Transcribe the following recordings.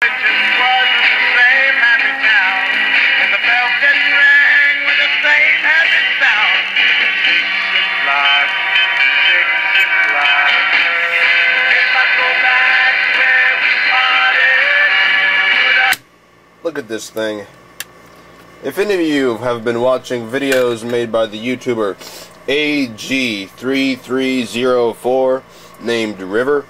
Look at this thing. If any of you have been watching videos made by the YouTuber AG3304 named River,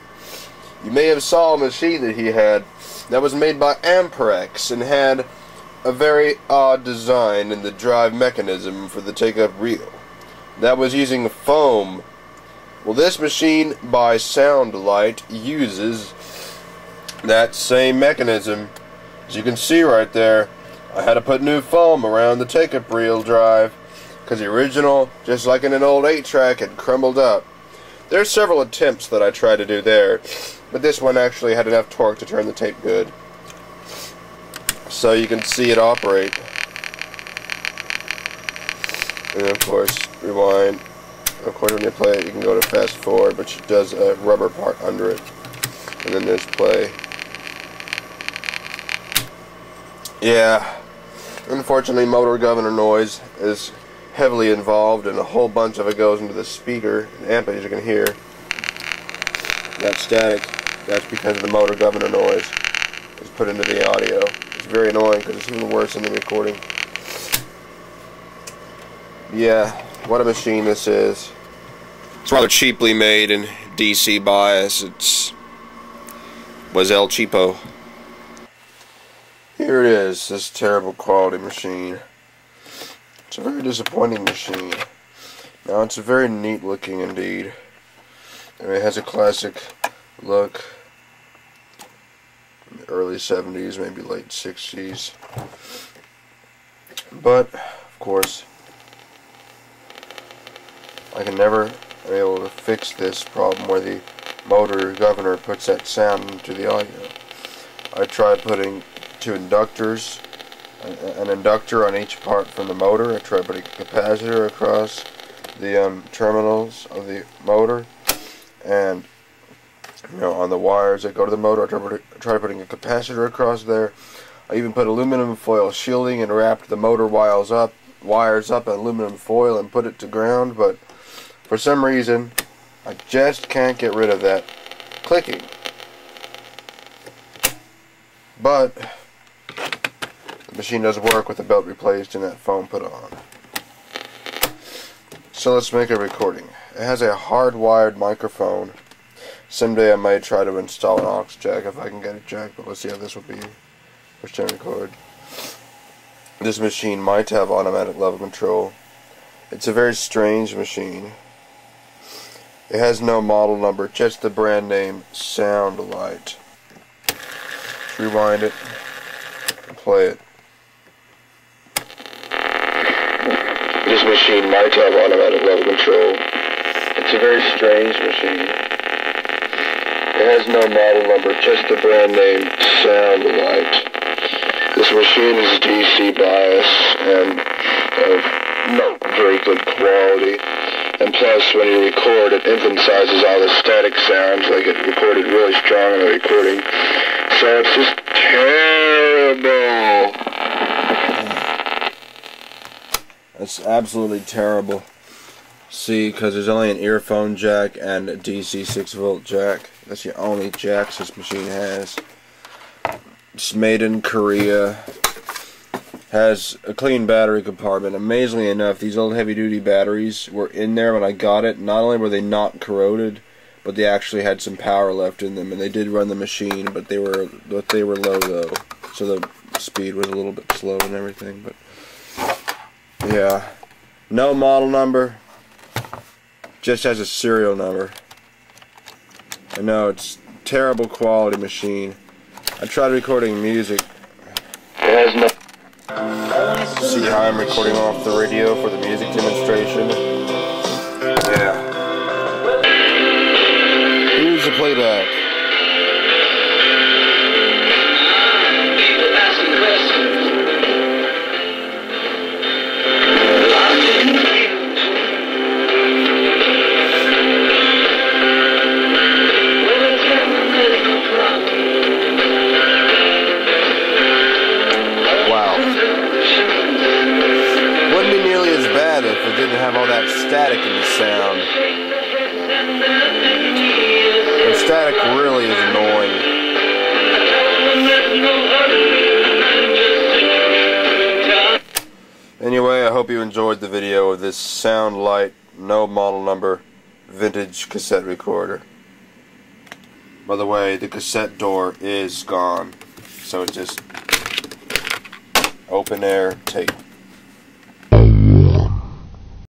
you may have saw a machine that he had that was made by Amperex and had a very odd design in the drive mechanism for the take-up reel. That was using foam. Well, this machine by Lite uses that same mechanism. As you can see right there, I had to put new foam around the take-up reel drive because the original, just like in an old 8-track, had crumbled up. There's several attempts that I tried to do there, but this one actually had enough torque to turn the tape good. So you can see it operate. And of course, rewind. Of course, when you play it, you can go to fast forward, but it does a rubber part under it. And then there's play. Yeah, unfortunately motor governor noise is heavily involved, and a whole bunch of it goes into the speaker and amp, as you can hear. That static, that's because of the motor governor noise is put into the audio. It's very annoying because it's even worse in the recording. Yeah, what a machine this is. It's rather cheaply made in DC bias. Was El Cheapo. Here it is, this terrible quality machine. It's a very disappointing machine. Now, it's a very neat looking indeed. And it has a classic look. In the early 70s, maybe late 60s. But, of course, I can never be able to fix this problem where the motor governor puts that sound into the audio. I tried putting two inductors, an inductor on each part from the motor. I tried putting a capacitor across the terminals of the motor, and on the wires that go to the motor, I tried putting a capacitor across there. I even put aluminum foil shielding and wrapped the motor wires up in aluminum foil and put it to ground, but for some reason I just can't get rid of that clicking. But the machine does work with the belt replaced and that foam put on. So let's make a recording. It has a hardwired microphone. Someday I might try to install an aux jack if I can get a jack, but let's see how this will be. Push down record. This machine might have automatic level control. It's a very strange machine. It has no model number, just the brand name Lite. Rewind it and play it. This machine might have automatic level control. It's a very strange machine. It has no model number, just the brand name Lite. This machine is DC bias and of not very good quality. And plus, when you record, it emphasizes all the static sounds, like it recorded really strong in the recording. So it's just terrible. That's absolutely terrible. See, because there's only an earphone jack and a DC 6-volt jack. That's the only jacks this machine has. It's made in Korea. Has a clean battery compartment. Amazingly enough, these old heavy-duty batteries were in there when I got it. Not only were they not corroded, but they actually had some power left in them, and they did run the machine, but they were low though, so the speed was a little bit slow and everything. But yeah, no model number, just has a serial number. I know, it's terrible quality machine. I tried recording music. It has no. See how I'm recording off the radio for the music demonstration? Yeah. Here's the playback. static in the sound. The static really is annoying. Anyway, I hope you enjoyed the video of this Sound Lite, no model number, vintage cassette recorder. By the way, the cassette door is gone, so it's just open air tape.